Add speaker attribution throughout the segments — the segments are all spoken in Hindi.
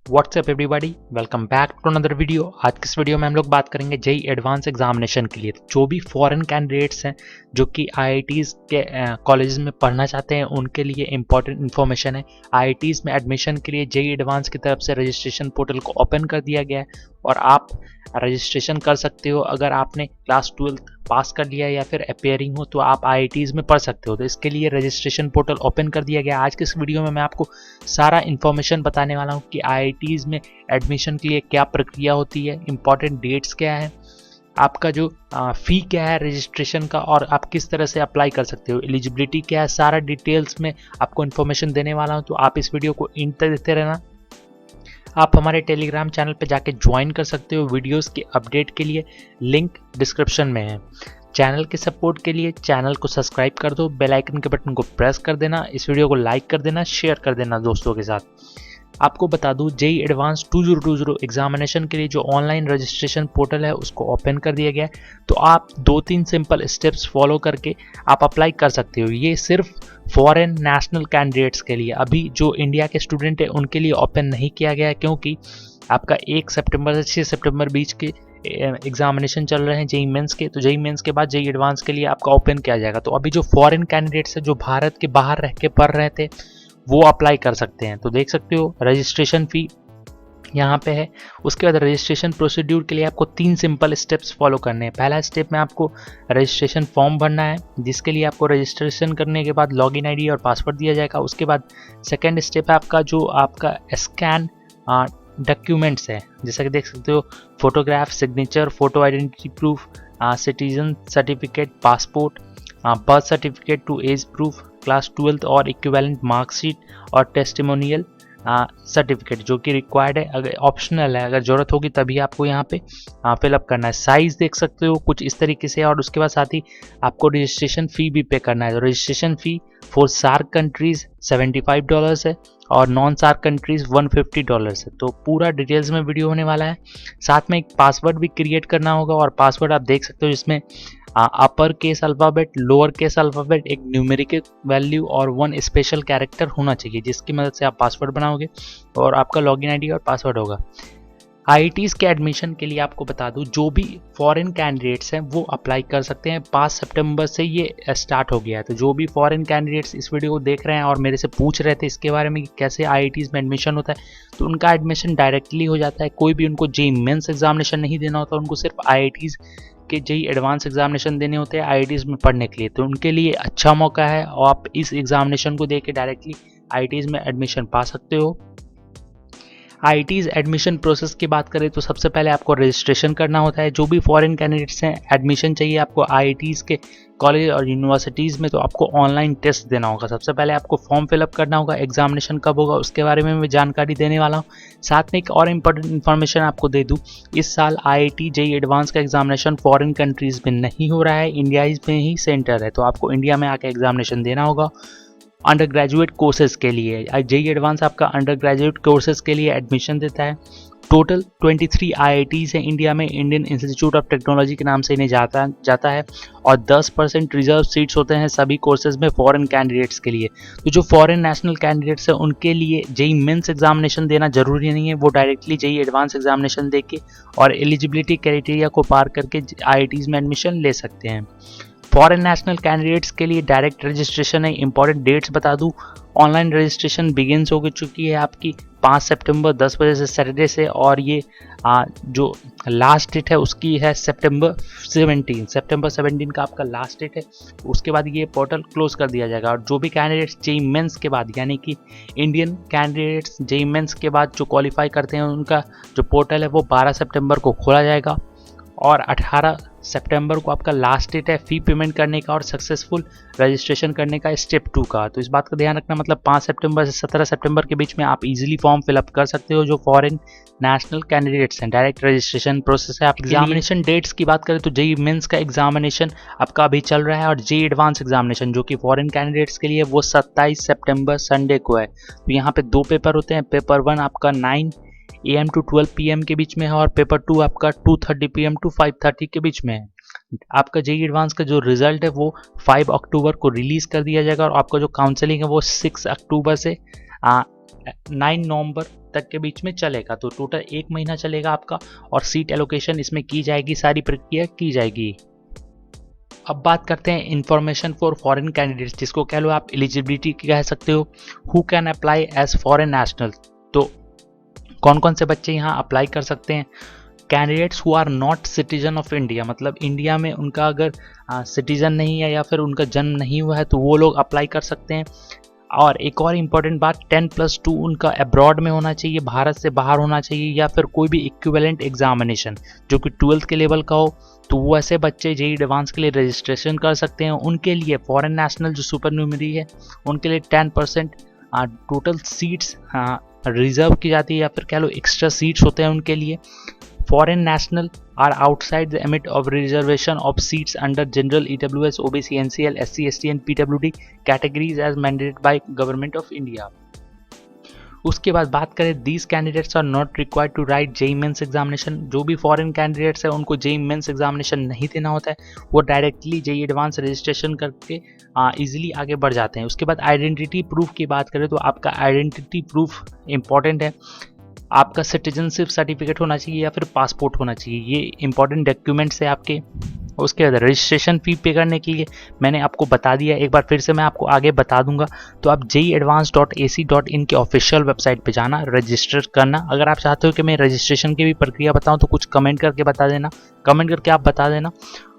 Speaker 1: WhatsApp everybody, welcome back to another video. आज की इस वीडियो में हम लोग बात करेंगे जेई एडवांस एग्जामिनेशन के लिए। जो भी फॉरेन कैंडिडेट्स हैं जो कि आईआईटीज़ के कॉलेजेस में पढ़ना चाहते हैं उनके लिए इंपॉर्टेंट इन्फॉर्मेशन है। आईआईटीज़ में एडमिशन के लिए जेई एडवांस की तरफ से रजिस्ट्रेशन पोर्टल को ओपन कर दिया गया है और आप रजिस्ट्रेशन कर सकते हो। अगर आपने क्लास 12 पास कर लिया या फिर अपेयरिंग हो तो आप आईआईटीज़ में पढ़ सकते हो। तो इसके लिए रजिस्ट्रेशन पोर्टल ओपन कर दिया गया। आज के इस वीडियो में मैं आपको सारा इन्फॉर्मेशन बताने वाला हूँ कि आईआईटीज़ में एडमिशन के लिए क्या प्रक्रिया होती है, इंपॉर्टेंट डेट्स क्या है, आपका जो फ़ी क्या है रजिस्ट्रेशन का और आप किस तरह से अप्लाई कर सकते हो, एलिजिबिलिटी क्या है, सारा डिटेल्स में आपको इन्फॉर्मेशन देने वाला हूँ। तो आप इस वीडियो को इन तक देखते रहना। आप हमारे टेलीग्राम चैनल पे जाके ज्वाइन कर सकते हो वीडियोस के अपडेट के लिए, लिंक डिस्क्रिप्शन में है। चैनल के सपोर्ट के लिए चैनल को सब्सक्राइब कर दो, बेल आइकन के बटन को प्रेस कर देना, इस वीडियो को लाइक कर देना, शेयर कर देना दोस्तों के साथ। आपको बता दूं जेई एडवांस 2020 एग्जामिनेशन के लिए जो ऑनलाइन रजिस्ट्रेशन पोर्टल है उसको ओपन कर दिया गया है। तो आप 2-3 सिंपल स्टेप्स फॉलो करके आप अप्लाई कर सकते हो। ये सिर्फ फॉरेन नेशनल कैंडिडेट्स के लिए, अभी जो इंडिया के स्टूडेंट है उनके लिए ओपन नहीं किया गया है, क्योंकि आपका 1 सितंबर से 6 सितंबर बीच के एग्जामिनेशन चल रहे हैं जेई मेंस के। तो जेई मेंस के बाद जेई एडवांस के लिए आपका ओपन किया जाएगा। तो अभी जो फॉरेन कैंडिडेट्स है जो भारत के बाहर रह के पढ़ रहे थे वो अप्लाई कर सकते हैं। तो देख सकते हो रजिस्ट्रेशन फ़ी यहाँ पे है। उसके बाद रजिस्ट्रेशन प्रोसीड्यूर के लिए आपको 3 सिंपल स्टेप्स फॉलो करने हैं। पहला स्टेप में आपको रजिस्ट्रेशन फॉर्म भरना है, जिसके लिए आपको रजिस्ट्रेशन करने के बाद लॉगिन आईडी और पासवर्ड दिया जाएगा। उसके बाद सेकंड स्टेप है आपका जो आपका स्कैन डॉक्यूमेंट्स है, जैसा कि देख सकते हो photograph, signature, photo identity proof, citizen certificate, passport, birth certificate to age proof, class 12 और इक्विवेलेंट मार्कशीट और टेस्टिमोनियल सर्टिफिकेट जो कि रिक्वायर्ड है, अगर ऑप्शनल है, अगर ज़रूरत होगी तभी आपको यहाँ पे फिलअप करना है। साइज़ देख सकते हो कुछ इस तरीके से। और उसके बाद साथ ही आपको रजिस्ट्रेशन फ़ी भी पे करना है। तो registration fee for SAARC countries $75 है और नॉन सार्क कंट्रीज़ $150 है। तो पूरा डिटेल्स में वीडियो होने वाला है। साथ में एक पासवर्ड भी क्रिएट करना होगा और पासवर्ड आप देख सकते हो जिसमें upper case alphabet, lower case alphabet, एक न्यूमेरिकल वैल्यू और 1 स्पेशल कैरेक्टर होना चाहिए, जिसकी मदद से आप पासवर्ड बनाओगे और आपका लॉगिन आईडी और पासवर्ड होगा। आईआईटीज़ के एडमिशन के लिए आपको बता दूं जो भी फॉरेन कैंडिडेट्स हैं वो अप्लाई कर सकते हैं। 5 सितंबर से ये स्टार्ट हो गया है। तो जो भी फॉरेन कैंडिडेट्स इस वीडियो को देख रहे हैं और मेरे से पूछ रहे थे इसके बारे में कि कैसे आईआईटीज़ में एडमिशन होता है, तो उनका एडमिशन डायरेक्टली हो जाता है। कोई भी उनको जेईई मेंस एग्जामिनेशन नहीं देना होता, उनको सिर्फ आईआईटीज़ के जेईई एडवांस एग्जामिनेशन देने होते हैं आईआईटीज़ में पढ़ने के लिए। तो उनके लिए अच्छा मौका है और आप इस एग्जामिनेशन को दे के डायरेक्टली आईआईटीज़ में एडमिशन पा सकते हो। आईआईटीज़ एडमिशन प्रोसेस की बात करें तो सबसे पहले आपको रजिस्ट्रेशन करना होता है। जो भी फॉरेन कैंडिडेट्स हैं एडमिशन चाहिए आपको आईआईटीज़ के कॉलेज और यूनिवर्सिटीज़ में, तो आपको ऑनलाइन टेस्ट देना होगा। सबसे पहले आपको फॉर्म फिलअप करना होगा। एग्जामिनेशन कब होगा उसके बारे में मैं जानकारी देने वाला हूँ। साथ में एक और इम्पोर्टेंट इन्फॉर्मेशन आपको दे दूँ, इस साल आईआईटी जेईई एडवांस का एग्जामिनेशन फॉरेन कंट्रीज़ में नहीं हो रहा है, इंडिया में ही सेंटर है। तो आपको इंडिया में आकर एग्जामिनेशन देना होगा। अंडर ग्रेजुएट कोर्सेज के लिए जेईई एडवांस आपका अंडर ग्रेजुएट कोर्सेज के लिए एडमिशन देता है। टोटल 23 आईआईटीज़ हैं इंडिया में, इंडियन इंस्टीट्यूट ऑफ टेक्नोलॉजी के नाम से इन्हें जाता है और 10% रिजर्व सीट्स होते हैं सभी कोर्सेज में फॉरेन कैंडिडेट्स के लिए। तो जो फॉरेन नेशनल कैंडिडेट्स हैं उनके लिए जेईई मेंस एग्जामिनेशन देना जरूरी नहीं है, वो डायरेक्टली जेईई एडवांस एग्जामिनेशन दे के और एलिजिबिलिटी क्राइटेरिया को पार करके आईआईटीज़ में एडमिशन ले सकते हैं। फॉरेन नेशनल कैंडिडेट्स के लिए डायरेक्ट रजिस्ट्रेशन है। इंपॉर्टेंट डेट्स बता दूं, ऑनलाइन रजिस्ट्रेशन बिगिनस हो चुकी है आपकी 5 सितंबर 10 बजे से सैटरडे से, और ये जो लास्ट डेट है उसकी है सितंबर 17 का आपका लास्ट डेट है। उसके बाद ये पोर्टल क्लोज कर दिया जाएगा। और जो भी कैंडिडेट्स जेईई मेंस के बाद, यानी कि इंडियन कैंडिडेट्स जेईई मेंस के बाद जो क्वालिफाई करते हैं उनका जो पोर्टल है वो 12 सितंबर को खोला जाएगा और 18 सितंबर को आपका लास्ट डेट है फ़ी पेमेंट करने का और सक्सेसफुल रजिस्ट्रेशन करने का स्टेप 2 का। तो इस बात का ध्यान रखना, मतलब 5 सितंबर से 17 सितंबर के बीच में आप इजीली फॉर्म फिलअप कर सकते हो जो फॉरेन नेशनल कैंडिडेट्स हैं। डायरेक्ट रजिस्ट्रेशन प्रोसेस है। आप एग्जामिनेशन डेट्स की बात करें तो जेईई मेंस का एग्जामिनेशन आपका अभी चल रहा है और जेईई एडवांस एग्जामिनेशन जो कि फॉरेन कैंडिडेट्स के लिए वो 27 सितंबर संडे को है। तो यहाँ पे 2 पेपर होते हैं। पेपर 1 आपका 9 AM to 12 PM के बीच में है और पेपर 2 आपका 2:30 PM to 5:30 के बीच में है। आपका जेईई एडवांस का जो रिजल्ट है वो 5 अक्टूबर को रिलीज कर दिया जाएगा और आपका जो काउंसलिंग है वो 6 अक्टूबर से 9 नवंबर तक के बीच में चलेगा। तो टोटल 1 महीना चलेगा आपका, और सीट एलोकेशन इसमें की जाएगी, सारी प्रक्रिया की जाएगी। अब बात करते हैं इन्फॉर्मेशन फॉर फॉरेन कैंडिडेट्स, जिसको कह लो आप एलिजिबिलिटी कह सकते हो। Who can apply as foreign national, तो कौन कौन से बच्चे यहाँ अप्लाई कर सकते हैं। Candidates who are not citizen of India, मतलब इंडिया में उनका अगर सिटीजन नहीं है या फिर उनका जन्म नहीं हुआ है तो वो लोग अप्लाई कर सकते हैं। और एक और इम्पॉर्टेंट बात, 10+2 उनका अब्रॉड में होना चाहिए, भारत से बाहर होना चाहिए, या फिर कोई भी इक्विवेलेंट एग्जामिनेशन जो कि 12th के लेवल का हो, तो वो ऐसे बच्चे जेईई एडवांस के लिए रजिस्ट्रेशन कर सकते हैं। उनके लिए फॉरेन नेशनल जो सुपर न्यूमरी है उनके लिए 10% टोटल सीट्स रिजर्व की जाती है, या फिर कह लो एक्स्ट्रा सीट्स होते हैं उनके लिए। Foreign national are outside the limit of reservation of seats under general EWS, OBC, NCL, SC, ST and PWD categories as mandated by Government of India. उसके बाद बात करें, these candidates are not required to write JEE mains examination. जो भी फॉरेन कैंडिडेट्स है उनको JEE मेंस एग्जामिनेशन नहीं देना होता है, वो डायरेक्टली JEE एडवांस रजिस्ट्रेशन करके इजीली आगे बढ़ जाते हैं। उसके बाद आइडेंटिटी प्रूफ की बात करें तो आपका आइडेंटिटी प्रूफ इंपॉर्टेंट है। आपका सिटीजनशिप सर्टिफिकेट होना चाहिए या फिर पासपोर्ट होना चाहिए, ये इंपॉर्टेंट डॉक्यूमेंट्स है आपके। उसके बाद रजिस्ट्रेशन फी पे करने के लिए मैंने आपको बता दिया, एक बार फिर से मैं आपको आगे बता दूंगा। तो आप JEEadvance.ac.in के ऑफिशियल वेबसाइट पे जाना, रजिस्टर करना। अगर आप चाहते हो कि मैं रजिस्ट्रेशन की भी प्रक्रिया बताऊं तो कुछ कमेंट करके बता देना, कमेंट करके आप बता देना।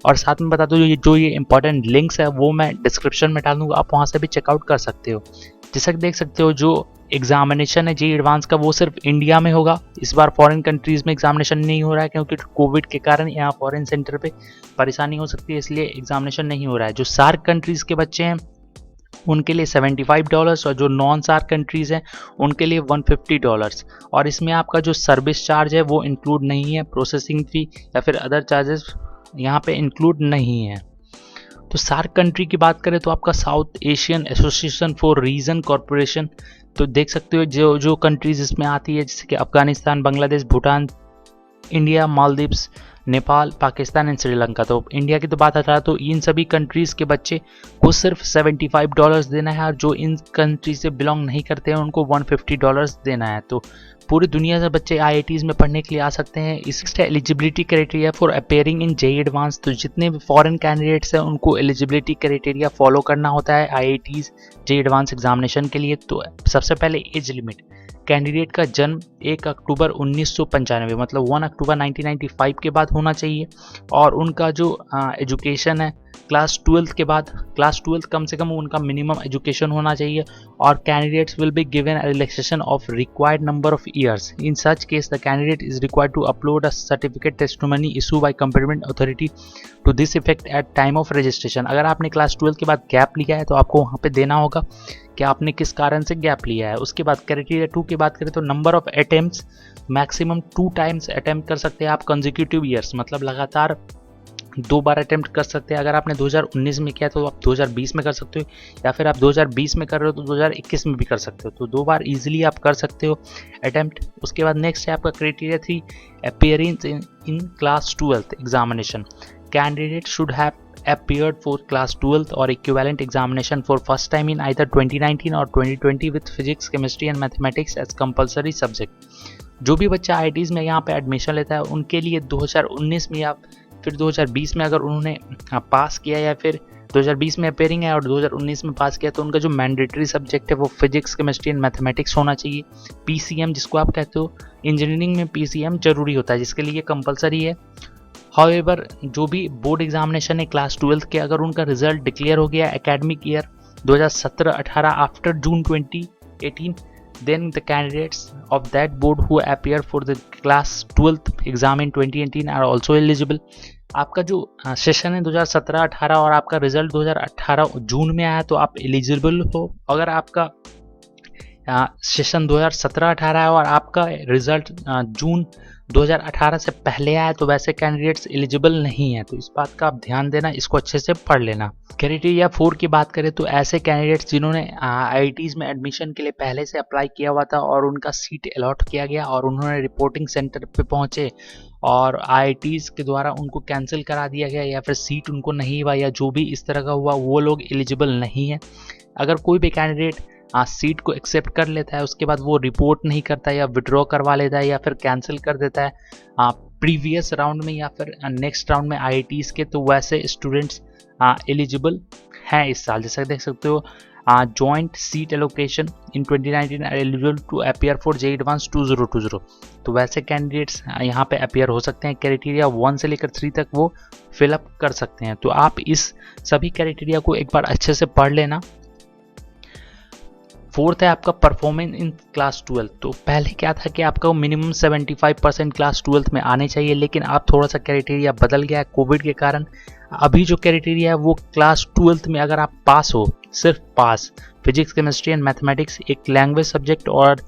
Speaker 1: और साथ में बता दो, जो ये इंपॉर्टेंट लिंक्स है वो मैं डिस्क्रिप्शन में डाल दूंगा, आप वहाँ से भी चेकआउट कर सकते हो। जैसा कि देख सकते हो, जो एग्जामिनेशन है JEE एडवांस का वो सिर्फ इंडिया में होगा। इस बार फॉरेन कंट्रीज़ में एग्जामिनेशन नहीं हो रहा है, क्योंकि कोविड के कारण यहाँ फॉरेन सेंटर पे परेशानी हो सकती है, इसलिए एग्जामिनेशन नहीं हो रहा है। जो सार्क कंट्रीज़ के बच्चे हैं उनके लिए $75, और जो नॉन सार्क कंट्रीज़ हैं उनके लिए $150। और इसमें आपका जो सर्विस चार्ज है वो इंक्लूड नहीं है, प्रोसेसिंग फ़ी या फिर अदर चार्जेस यहाँ पे इंक्लूड नहीं है। तो सार्क कंट्री की बात करें तो आपका South Asian association for region corporation, तो देख सकते हो जो कंट्रीज इसमें आती है, जैसे कि अफगानिस्तान, बांग्लादेश, भूटान, इंडिया, मालदीव्स, नेपाल, पाकिस्तान एंड श्रीलंका। तो इंडिया की तो बात आता है, तो इन सभी कंट्रीज़ के बच्चे को सिर्फ $75 देना है, और जो इन कंट्रीज से बिलोंग नहीं करते हैं उनको $150 देना है। तो पूरी दुनिया से बच्चे IITs में पढ़ने के लिए आ सकते हैं। इसका eligibility criteria for appearing in JEE advance, तो जितने भी फॉरेन कैंडिडेट्स हैं उनको एलिजिबिलिटी क्राइटेरिया फॉलो करना होता है IITs JEE एडवांस एग्जामिनेशन के लिए। तो सबसे पहले एज लिमिट, कैंडिडेट का जन्म 1 अक्टूबर 1995 मतलब 1 अक्टूबर 1995 के बाद होना चाहिए, और उनका जो एजुकेशन है क्लास 12th के बाद, क्लास 12th कम से कम उनका मिनिमम एजुकेशन होना चाहिए। और candidates will be given relaxation of required number of years. In such case the candidate is required to upload a certificate testimony issue by competent authority to this effect at time of registration. अगर आपने क्लास 12th के बाद गैप लिया है तो आपको वहाँ पे देना होगा कि आपने किस कारण से गैप लिया है। उसके बाद क्राइटेरिया 2 की बात करें तो number of attempts, maximum 2 times attempt कर सकते हैं आप कंसेक्यूटिव ईयर्स, मतलब लगातार 2 बार अटेम्प्ट कर सकते हैं। अगर आपने 2019 में किया तो आप 2020 में कर सकते हो, या फिर आप 2020 में कर रहे हो तो 2021 में भी कर सकते हो। तो 2 बार इजीली आप कर सकते हो अटेम्प्ट। उसके बाद नेक्स्ट है आपका criteria 3, appearance in class 12th examination. Candidate should have appeared for class 12th or equivalent examination for first time in either 2019 or 2020 with physics, chemistry and mathematics as compulsory subject। जो भी बच्चा IITs में यहाँ पे एडमिशन लेता है उनके लिए 2019 में या फिर 2020 में अगर उन्होंने पास किया, या फिर 2020 में अपेयरिंग है और 2019 में पास किया, तो उनका जो मैंडेटरी सब्जेक्ट है वो फिजिक्स, केमिस्ट्री एंड मैथमेटिक्स होना चाहिए। PCM जिसको आप कहते हो, इंजीनियरिंग में PCM जरूरी होता है, जिसके लिए कंपलसरी है। हाउएवर जो भी बोर्ड एग्जामिनेशन है क्लास 12th के, अगर उनका रिजल्ट डिक्लेयर हो गया academic year 2017-18 after June 2018, then the candidates of that board who appear for the class 12th exam in 2018 are also eligible। आपका जो सेशन है 2017-18 और आपका रिजल्ट 2018 जून में आया तो आप एलिजिबल हो। अगर आपका सेशन 2017-18 है और आपका रिजल्ट जून 2018 से पहले आया तो वैसे कैंडिडेट्स एलिजिबल नहीं है। तो इस बात का आप ध्यान देना, इसको अच्छे से पढ़ लेना। क्राइटेरिया 4 की बात करें तो ऐसे कैंडिडेट्स जिन्होंने IITs में एडमिशन के लिए पहले से अप्लाई किया हुआ था और उनका सीट अलॉट किया गया और उन्होंने रिपोर्टिंग सेंटर पे पहुंचे और IITs के द्वारा उनको कैंसिल करा दिया गया, या फिर सीट उनको नहीं हुआ, या जो भी इस तरह का हुआ, वो लोग एलिजिबल नहीं है। अगर कोई भी कैंडिडेट सीट को एक्सेप्ट कर लेता है, उसके बाद वो रिपोर्ट नहीं करता है या विड्रॉ करवा लेता है या फिर कैंसिल कर देता है प्रीवियस राउंड में या फिर नेक्स्ट राउंड में IITs के, तो वैसे स्टूडेंट्स एलिजिबल हैं इस साल। जैसा देख सकते हो joint seat allocation in 2019 are eligible to appear for JEE advance 2020। तो वैसे कैंडिडेट्स यहाँ पे अपीयर हो सकते हैं। क्राइटेरिया 1 से लेकर 3 तक वो फिलअप कर सकते हैं। तो आप इस सभी क्राइटेरिया को एक बार अच्छे से पढ़ लेना। 4th है आपका परफॉर्मेंस इन क्लास 12। तो पहले क्या था कि आपका मिनिमम 75% क्लास 12th में आने चाहिए, लेकिन अब थोड़ा सा क्राइटेरिया बदल गया है कोविड के कारण। अभी जो क्राइटेरिया है वो क्लास 12th में अगर आप पास हो, सिर्फ पास, फिजिक्स केमिस्ट्री एंड मैथमेटिक्स, एक लैंग्वेज सब्जेक्ट और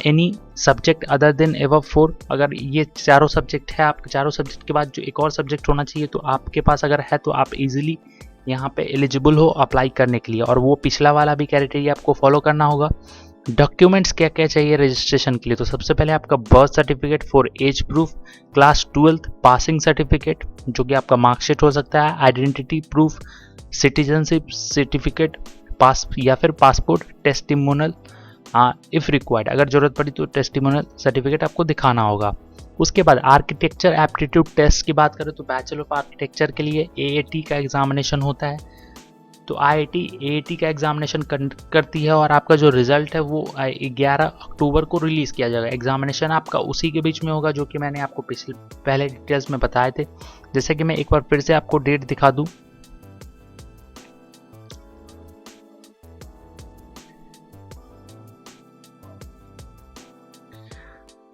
Speaker 1: any subject other than above 4, अगर ये चारों सब्जेक्ट है, आपके चारों सब्जेक्ट के बाद जो एक और सब्जेक्ट होना चाहिए, तो आपके पास अगर है तो आप इजीली यहाँ पे एलिजिबल हो अप्लाई करने के लिए। और वो पिछला वाला भी क्राइटेरिया आपको फॉलो करना होगा। डॉक्यूमेंट्स क्या क्या चाहिए रजिस्ट्रेशन के लिए, तो सबसे पहले आपका birth certificate for age proof, class 12th passing certificate जो कि आपका मार्कशीट हो सकता है, identity proof, citizenship certificate, pass या फिर पासपोर्ट, टेस्टिमोनियल इफ़ रिक्वायर्ड, अगर जरूरत पड़ी तो टेस्टिमोनियल सर्टिफिकेट आपको दिखाना होगा। उसके बाद आर्किटेक्चर एप्टीट्यूड टेस्ट की बात करें तो बैचलर ऑफ आर्किटेक्चर के लिए AAT का एग्जामिनेशन होता है। तो IIT AAT का एग्जामिनेशन करती है और आपका जो रिजल्ट है वो 11 अक्टूबर को रिलीज़ किया जाएगा। एग्जामिनेशन आपका उसी के बीच में होगा जो कि मैंने आपको पहले डिटेल्स में बताए थे। जैसे कि मैं एक बार फिर से आपको डेट दिखा दूँ।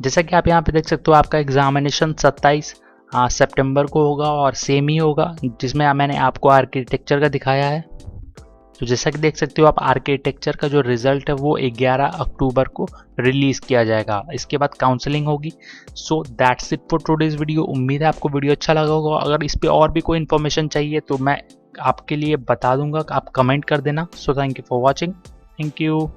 Speaker 1: जैसा कि आप यहाँ पे देख सकते हो आपका एग्जामिनेशन 27 सितंबर को होगा और सेम ही होगा जिसमें मैंने आपको आर्किटेक्चर का दिखाया है। तो जैसा कि देख सकते हो आप आर्किटेक्चर का जो रिजल्ट है वो 11 अक्टूबर को रिलीज़ किया जाएगा। इसके बाद काउंसलिंग होगी। So that's it for today's video. उम्मीद है आपको वीडियो अच्छा लगा होगा। अगर इस पर और भी कोई इन्फॉर्मेशन चाहिए तो मैं आपके लिए बता दूंगा, आप कमेंट कर देना। So thank you for watching. Thank you.